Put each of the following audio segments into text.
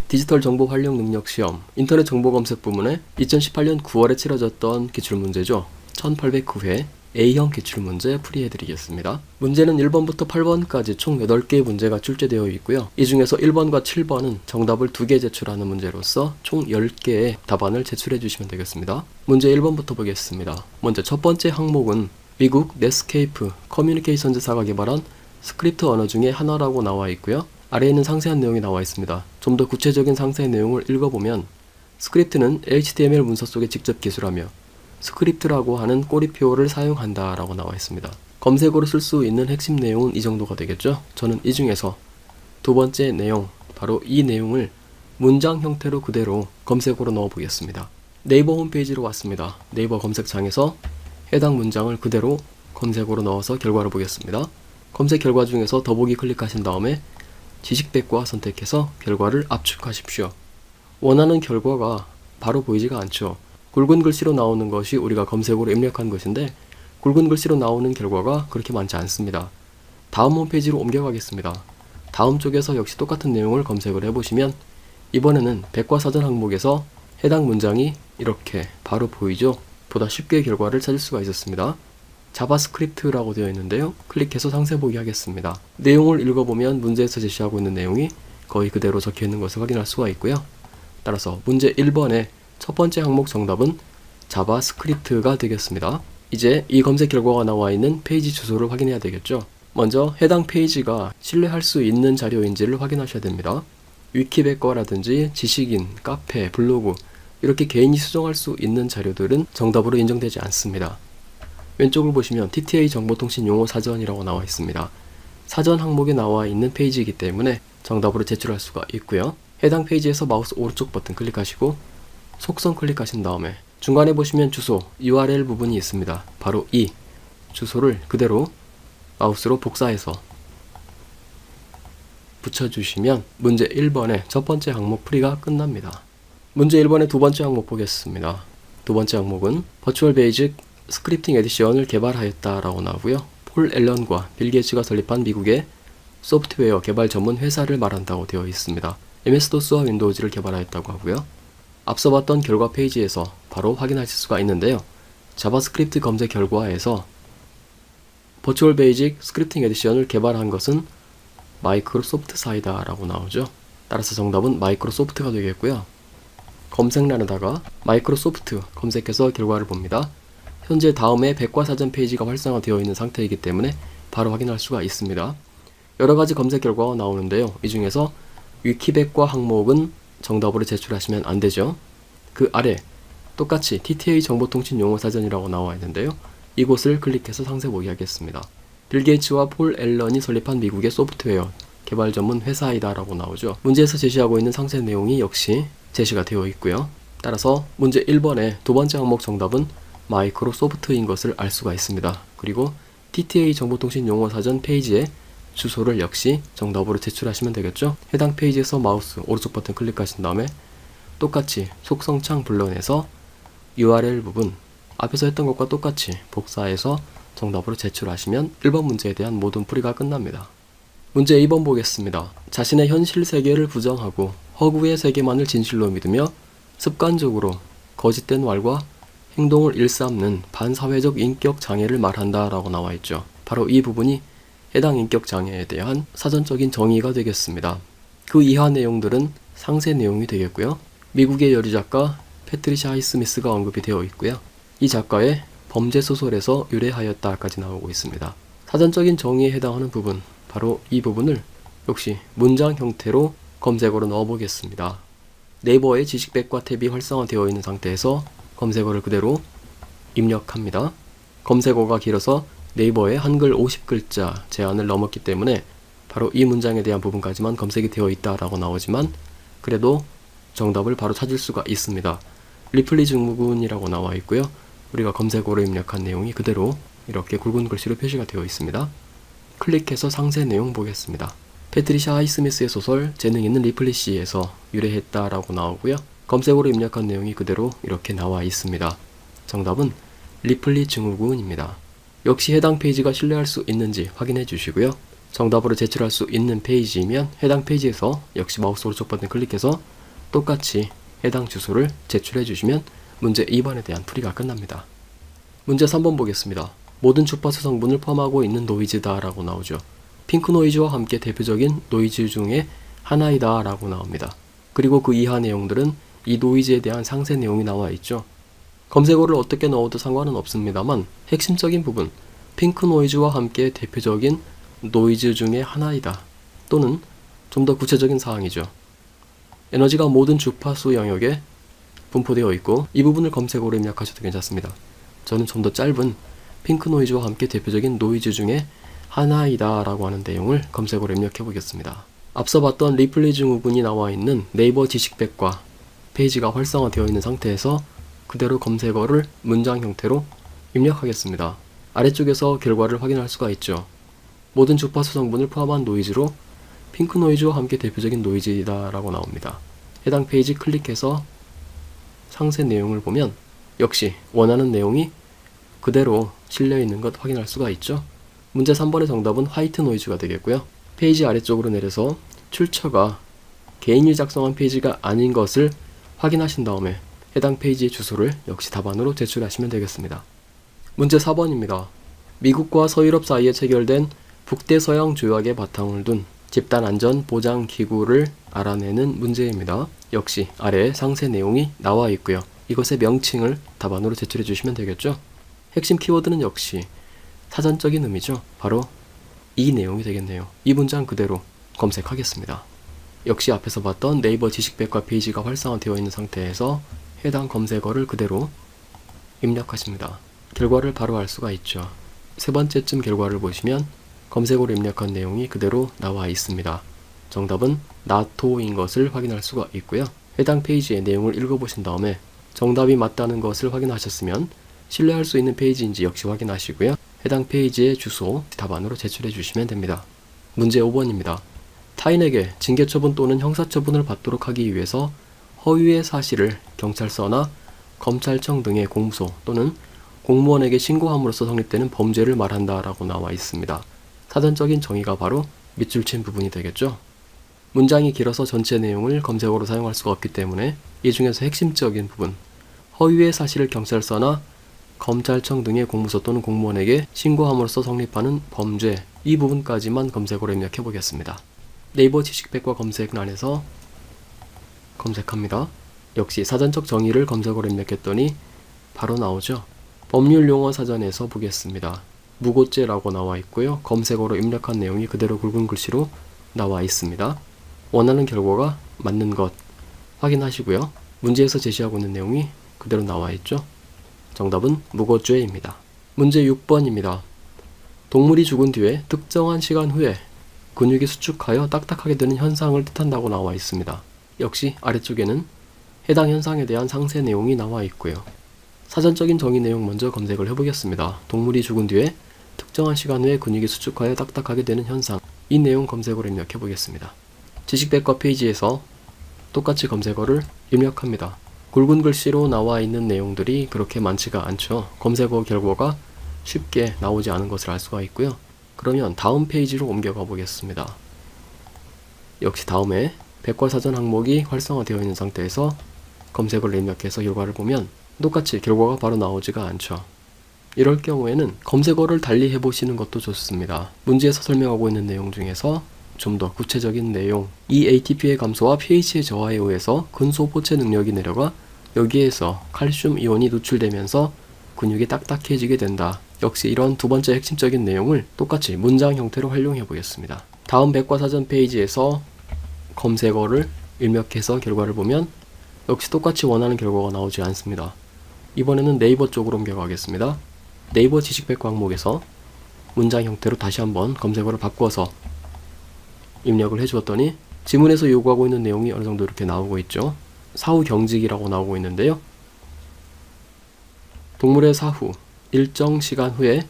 디지털 정보 활용 능력 시험 인터넷 정보 검색 부문에 2018년 9월에 치러졌던 기출문제죠. 1809회 A형 기출문제 풀이해드리겠습니다. 문제는 1번부터 8번까지 총 8개의 문제가 출제되어 있고요. 이 중에서 1번과 7번은 정답을 2개 제출하는 문제로서 총 10개의 답안을 제출해 주시면 되겠습니다. 문제 1번부터 보겠습니다. 먼저 첫 번째 항목은 미국 넷스케이프 커뮤니케이션즈사가 개발한 스크립트 언어 중에 하나라고 나와 있고요. 아래에는 상세한 내용이 나와 있습니다. 좀 더 구체적인 상세 내용을 읽어보면 스크립트는 HTML 문서 속에 직접 기술하며 스크립트라고 하는 꼬리표를 사용한다 라고 나와 있습니다. 검색어로 쓸 수 있는 핵심 내용은 이 정도가 되겠죠. 저는 이 중에서 두 번째 내용, 바로 이 내용을 문장 형태로 그대로 검색어로 넣어 보겠습니다. 네이버 홈페이지로 왔습니다. 네이버 검색창에서 해당 문장을 그대로 검색어로 넣어서 결과를 보겠습니다. 검색 결과 중에서 더보기 클릭하신 다음에 지식백과 선택해서 결과를 압축하십시오. 원하는 결과가 바로 보이지가 않죠. 굵은 글씨로 나오는 것이 우리가 검색어로 입력한 것인데 굵은 글씨로 나오는 결과가 그렇게 많지 않습니다. 다음 홈페이지로 옮겨가겠습니다. 다음 쪽에서 역시 똑같은 내용을 검색을 해보시면 이번에는 백과사전 항목에서 해당 문장이 이렇게 바로 보이죠. 보다 쉽게 결과를 찾을 수가 있었습니다. 자바스크립트라고 되어 있는데요. 클릭해서 상세 보기 하겠습니다. 내용을 읽어보면 문제에서 제시하고 있는 내용이 거의 그대로 적혀 있는 것을 확인할 수가 있고요. 따라서 문제 1번의 첫 번째 항목 정답은 자바스크립트가 되겠습니다. 이제 이 검색 결과가 나와 있는 페이지 주소를 확인해야 되겠죠. 먼저 해당 페이지가 신뢰할 수 있는 자료인지를 확인하셔야 됩니다. 위키백과라든지 지식인, 카페, 블로그 이렇게 개인이 수정할 수 있는 자료들은 정답으로 인정되지 않습니다. 왼쪽을 보시면 TTA 정보통신 용어 사전이라고 나와 있습니다. 사전 항목에 나와 있는 페이지이기 때문에 정답으로 제출할 수가 있고요. 해당 페이지에서 마우스 오른쪽 버튼 클릭하시고 속성 클릭하신 다음에 중간에 보시면 주소 URL 부분이 있습니다. 바로 이 주소를 그대로 마우스로 복사해서 붙여주시면 문제 1번의 첫 번째 항목 풀이가 끝납니다. 문제 1번의 두 번째 항목 보겠습니다. 두 번째 항목은 버추얼 베이직 스크립팅 에디션을 개발하였다 라고 나오고요. 폴 앨런과 빌 게이츠가 설립한 미국의 소프트웨어 개발 전문 회사를 말한다고 되어 있습니다. MS-DOS와 윈도우즈를 개발하였다고 하고요. 앞서 봤던 결과 페이지에서 바로 확인하실 수가 있는데요. 자바스크립트 검색 결과에서 버추얼 베이직 스크립팅 에디션을 개발한 것은 마이크로소프트사이다 라고 나오죠. 따라서 정답은 마이크로소프트가 되겠고요. 검색란에다가 마이크로소프트 검색해서 결과를 봅니다. 현재 다음에 백과사전 페이지가 활성화되어 있는 상태이기 때문에 바로 확인할 수가 있습니다. 여러가지 검색 결과가 나오는데요. 이 중에서 위키백과 항목은 정답으로 제출하시면 안되죠. 그 아래 똑같이 TTA 정보통신 용어사전이라고 나와 있는데요. 이곳을 클릭해서 상세 보기 하겠습니다. 빌 게이츠와 폴 앨런이 설립한 미국의 소프트웨어 개발 전문 회사이다 라고 나오죠. 문제에서 제시하고 있는 상세 내용이 역시 제시가 되어 있고요. 따라서 문제 1번의 두 번째 항목 정답은 마이크로소프트인 것을 알 수가 있습니다. 그리고 TTA 정보통신 용어사전 페이지에 주소를 역시 정답으로 제출하시면 되겠죠. 해당 페이지에서 마우스 오른쪽 버튼 클릭하신 다음에 똑같이 속성창 불러내서 URL 부분 앞에서 했던 것과 똑같이 복사해서 정답으로 제출하시면 1번 문제에 대한 모든 풀이가 끝납니다. 문제 2번 보겠습니다. 자신의 현실 세계를 부정하고 허구의 세계만을 진실로 믿으며 습관적으로 거짓된 말과 행동을 일삼는 반사회적 인격 장애를 말한다 라고 나와 있죠. 바로 이 부분이 해당 인격 장애에 대한 사전적인 정의가 되겠습니다. 그 이하 내용들은 상세 내용이 되겠고요. 미국의 여류작가 패트리샤 하이스미스가 언급이 되어 있고요. 이 작가의 범죄 소설에서 유래하였다까지 나오고 있습니다. 사전적인 정의에 해당하는 부분, 바로 이 부분을 역시 문장 형태로 검색어로 넣어 보겠습니다. 네이버의 지식백과 탭이 활성화되어 있는 상태에서 검색어를 그대로 입력합니다. 검색어가 길어서 네이버의 한글 50글자 제한을 넘었기 때문에 바로 이 문장에 대한 부분까지만 검색이 되어 있다라고 나오지만 그래도 정답을 바로 찾을 수가 있습니다. 리플리 증후군이라고 나와 있고요. 우리가 검색어로 입력한 내용이 그대로 이렇게 굵은 글씨로 표시가 되어 있습니다. 클릭해서 상세 내용 보겠습니다. 패트리샤 하이스미스의 소설 재능 있는 리플리 씨에서 유래했다라고 나오고요. 검색어로 입력한 내용이 그대로 이렇게 나와 있습니다. 정답은 리플리 증후군입니다. 역시 해당 페이지가 신뢰할 수 있는지 확인해 주시고요. 정답으로 제출할 수 있는 페이지이면 해당 페이지에서 역시 마우스 오른쪽 버튼 클릭해서 똑같이 해당 주소를 제출해 주시면 문제 2번에 대한 풀이가 끝납니다. 문제 3번 보겠습니다. 모든 주파수 성분을 포함하고 있는 노이즈다 라고 나오죠. 핑크 노이즈와 함께 대표적인 노이즈 중에 하나이다 라고 나옵니다. 그리고 그 이하 내용들은 이 노이즈에 대한 상세 내용이 나와 있죠. 검색어를 어떻게 넣어도 상관은 없습니다만 핵심적인 부분, 핑크 노이즈와 함께 대표적인 노이즈 중에 하나이다 또는 좀 더 구체적인 사항이죠. 에너지가 모든 주파수 영역에 분포되어 있고 이 부분을 검색어로 입력하셔도 괜찮습니다. 저는 좀 더 짧은 핑크 노이즈와 함께 대표적인 노이즈 중에 하나이다 라고 하는 내용을 검색어로 입력해 보겠습니다. 앞서 봤던 리플리 증후군이 나와 있는 네이버 지식백과 페이지가 활성화되어 있는 상태에서 그대로 검색어를 문장 형태로 입력하겠습니다. 아래쪽에서 결과를 확인할 수가 있죠. 모든 주파수 성분을 포함한 노이즈로 핑크 노이즈와 함께 대표적인 노이즈이다 라고 나옵니다. 해당 페이지 클릭해서 상세 내용을 보면 역시 원하는 내용이 그대로 실려 있는 것 확인할 수가 있죠. 문제 3번의 정답은 화이트 노이즈가 되겠고요. 페이지 아래쪽으로 내려서 출처가 개인이 작성한 페이지가 아닌 것을 확인하신 다음에 해당 페이지의 주소를 역시 답안으로 제출하시면 되겠습니다. 문제 4번입니다. 미국과 서유럽 사이에 체결된 북대서양 조약의 바탕을 둔 집단안전보장기구를 알아내는 문제입니다. 역시 아래에 상세 내용이 나와 있고요. 이것의 명칭을 답안으로 제출해 주시면 되겠죠. 핵심 키워드는 역시 사전적인 의미죠. 바로 이 내용이 되겠네요. 이 문장 그대로 검색하겠습니다. 역시 앞에서 봤던 네이버 지식백과 페이지가 활성화되어 있는 상태에서 해당 검색어를 그대로 입력하십니다. 결과를 바로 알 수가 있죠. 세 번째쯤 결과를 보시면 검색어로 입력한 내용이 그대로 나와 있습니다. 정답은 나토인 것을 확인할 수가 있고요. 해당 페이지의 내용을 읽어보신 다음에 정답이 맞다는 것을 확인하셨으면 신뢰할 수 있는 페이지인지 역시 확인하시고요. 해당 페이지의 주소 답안으로 제출해 주시면 됩니다. 문제 5번입니다. 타인에게 징계처분 또는 형사처분을 받도록 하기 위해서 허위의 사실을 경찰서나 검찰청 등의 공무소 또는 공무원에게 신고함으로써 성립되는 범죄를 말한다 라고 나와 있습니다. 사전적인 정의가 바로 밑줄 친 부분이 되겠죠. 문장이 길어서 전체 내용을 검색어로 사용할 수가 없기 때문에 이 중에서 핵심적인 부분, 허위의 사실을 경찰서나 검찰청 등의 공무소 또는 공무원에게 신고함으로써 성립하는 범죄, 이 부분까지만 검색어로 입력해 보겠습니다. 네이버 지식백과 검색란에서 검색합니다. 역시 사전적 정의를 검색어로 입력했더니 바로 나오죠. 법률용어 사전에서 보겠습니다. 무고죄라고 나와 있고요. 검색어로 입력한 내용이 그대로 굵은 글씨로 나와 있습니다. 원하는 결과가 맞는 것 확인하시고요. 문제에서 제시하고 있는 내용이 그대로 나와 있죠. 정답은 무고죄입니다. 문제 6번입니다. 동물이 죽은 뒤에 특정한 시간 후에 근육이 수축하여 딱딱하게 되는 현상을 뜻한다고 나와 있습니다. 역시 아래쪽에는 해당 현상에 대한 상세 내용이 나와 있고요. 사전적인 정의 내용 먼저 검색을 해보겠습니다. 동물이 죽은 뒤에 특정한 시간 후에 근육이 수축하여 딱딱하게 되는 현상, 이 내용 검색어로 입력해 보겠습니다. 지식백과 페이지에서 똑같이 검색어를 입력합니다. 굵은 글씨로 나와 있는 내용들이 그렇게 많지가 않죠. 검색어 결과가 쉽게 나오지 않은 것을 알 수가 있고요. 그러면 다음 페이지로 옮겨가 보겠습니다. 역시 다음에 백과사전 항목이 활성화되어 있는 상태에서 검색어를 입력해서 결과를 보면 똑같이 결과가 바로 나오지가 않죠. 이럴 경우에는 검색어를 달리 해보시는 것도 좋습니다. 문제에서 설명하고 있는 내용 중에서 좀 더 구체적인 내용, 이 ATP의 감소와 pH의 저하에 의해서 근소포체 능력이 내려가 여기에서 칼슘 이온이 누출되면서 근육이 딱딱해지게 된다. 역시 이런 두 번째 핵심적인 내용을 똑같이 문장 형태로 활용해 보겠습니다. 다음 백과사전 페이지에서 검색어를 입력해서 결과를 보면 역시 똑같이 원하는 결과가 나오지 않습니다. 이번에는 네이버 쪽으로 옮겨가겠습니다. 네이버 지식백과 항목에서 문장 형태로 다시 한번 검색어를 바꿔서 입력을 해주었더니 지문에서 요구하고 있는 내용이 어느 정도 이렇게 나오고 있죠. 사후 경직이라고 나오고 있는데요. 동물의 사후 일정 시간 후에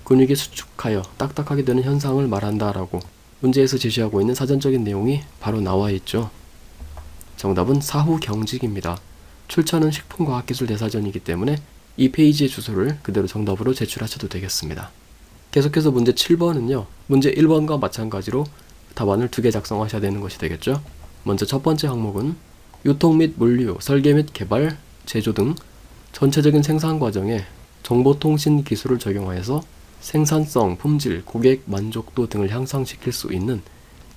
근육이 수축하여 딱딱하게 되는 현상을 말한다 라고 문제에서 제시하고 있는 사전적인 내용이 바로 나와 있죠. 정답은 사후 경직입니다. 출처는 식품과학기술대사전이기 때문에 이 페이지의 주소를 그대로 정답으로 제출하셔도 되겠습니다. 계속해서 문제 7번은요. 문제 1번과 마찬가지로 답안을 2개 작성하셔야 되는 것이 되겠죠. 먼저 첫 번째 항목은 유통 및 물류, 설계 및 개발, 제조 등 전체적인 생산 과정에 정보통신 기술을 적용하여서 생산성, 품질, 고객 만족도 등을 향상시킬 수 있는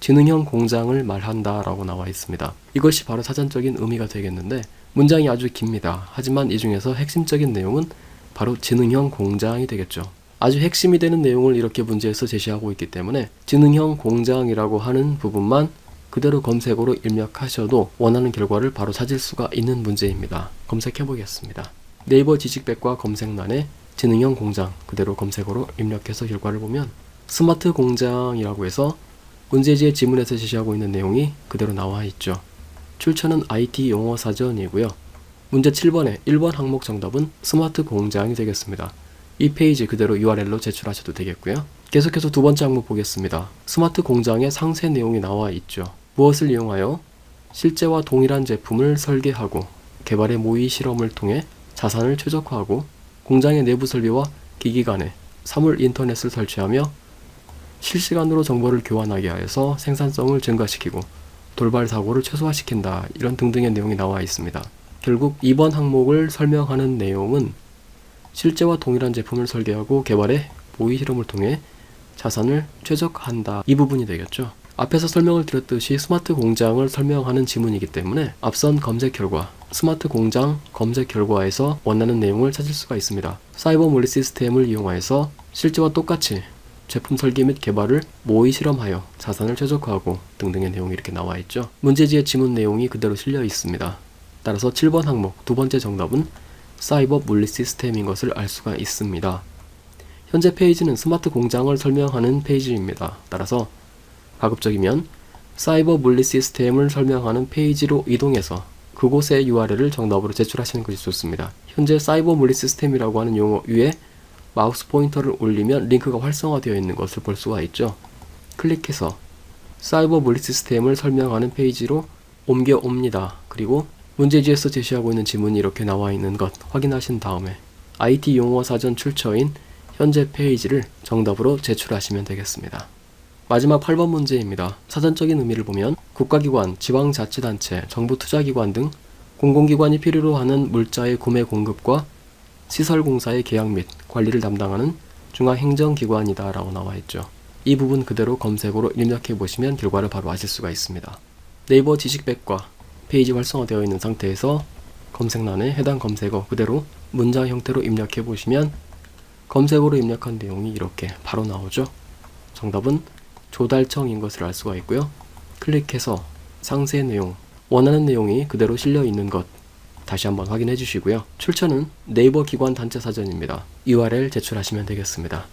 지능형 공장을 말한다 라고 나와 있습니다. 이것이 바로 사전적인 의미가 되겠는데 문장이 아주 깁니다. 하지만 이 중에서 핵심적인 내용은 바로 지능형 공장이 되겠죠. 아주 핵심이 되는 내용을 이렇게 문제에서 제시하고 있기 때문에 지능형 공장이라고 하는 부분만 그대로 검색어로 입력하셔도 원하는 결과를 바로 찾을 수가 있는 문제입니다. 검색해 보겠습니다. 네이버 지식백과 검색란에 지능형 공장 그대로 검색어로 입력해서 결과를 보면 스마트 공장이라고 해서 문제지의 지문에서 제시하고 있는 내용이 그대로 나와 있죠. 출처는 IT 용어 사전이고요. 문제 7번의 1번 항목 정답은 스마트 공장이 되겠습니다. 이 페이지 그대로 URL로 제출하셔도 되겠고요. 계속해서 두 번째 항목 보겠습니다. 스마트 공장의 상세 내용이 나와 있죠. 무엇을 이용하여 실제와 동일한 제품을 설계하고 개발의 모의 실험을 통해 자산을 최적화하고 공장의 내부 설비와 기기 간에 사물 인터넷을 설치하며 실시간으로 정보를 교환하게 하여서 생산성을 증가시키고 돌발 사고를 최소화시킨다. 이런 등등의 내용이 나와 있습니다. 결국 2번 항목을 설명하는 내용은 실제와 동일한 제품을 설계하고 개발에 모의 실험을 통해 자산을 최적화한다. 이 부분이 되겠죠. 앞에서 설명을 드렸듯이 스마트 공장을 설명하는 지문이기 때문에 앞선 검색 결과, 스마트 공장 검색 결과에서 원하는 내용을 찾을 수가 있습니다. 사이버 물리 시스템을 이용하여서 실제와 똑같이 제품 설계 및 개발을 모의 실험하여 자산을 최적화하고 등등의 내용이 이렇게 나와 있죠. 문제지의 지문 내용이 그대로 실려 있습니다. 따라서 7번 항목 두 번째 정답은 사이버 물리 시스템인 것을 알 수가 있습니다. 현재 페이지는 스마트 공장을 설명하는 페이지입니다. 따라서 가급적이면 사이버 물리 시스템을 설명하는 페이지로 이동해서 그곳의 URL을 정답으로 제출하시는 것이 좋습니다. 현재 사이버 물리 시스템이라고 하는 용어 위에 마우스 포인터를 올리면 링크가 활성화되어 있는 것을 볼 수가 있죠. 클릭해서 사이버 물리 시스템을 설명하는 페이지로 옮겨옵니다. 그리고 문제지에서 제시하고 있는 지문이 이렇게 나와 있는 것 확인하신 다음에 IT 용어 사전 출처인 현재 페이지를 정답으로 제출하시면 되겠습니다. 마지막 8번 문제입니다. 사전적인 의미를 보면 국가기관, 지방자치단체, 정부투자기관 등 공공기관이 필요로 하는 물자의 구매 공급과 시설공사의 계약 및 관리를 담당하는 중앙행정기관이다 라고 나와 있죠. 이 부분 그대로 검색어로 입력해 보시면 결과를 바로 아실 수가 있습니다. 네이버 지식백과 페이지 활성화되어 있는 상태에서 검색란에 해당 검색어 그대로 문장 형태로 입력해 보시면 검색어로 입력한 내용이 이렇게 바로 나오죠. 정답은 조달청인 것을 알 수가 있고요. 클릭해서 상세 내용, 원하는 내용이 그대로 실려 있는 것 다시 한번 확인해 주시고요. 출처는 네이버 기관 단체 사전입니다. URL 제출하시면 되겠습니다.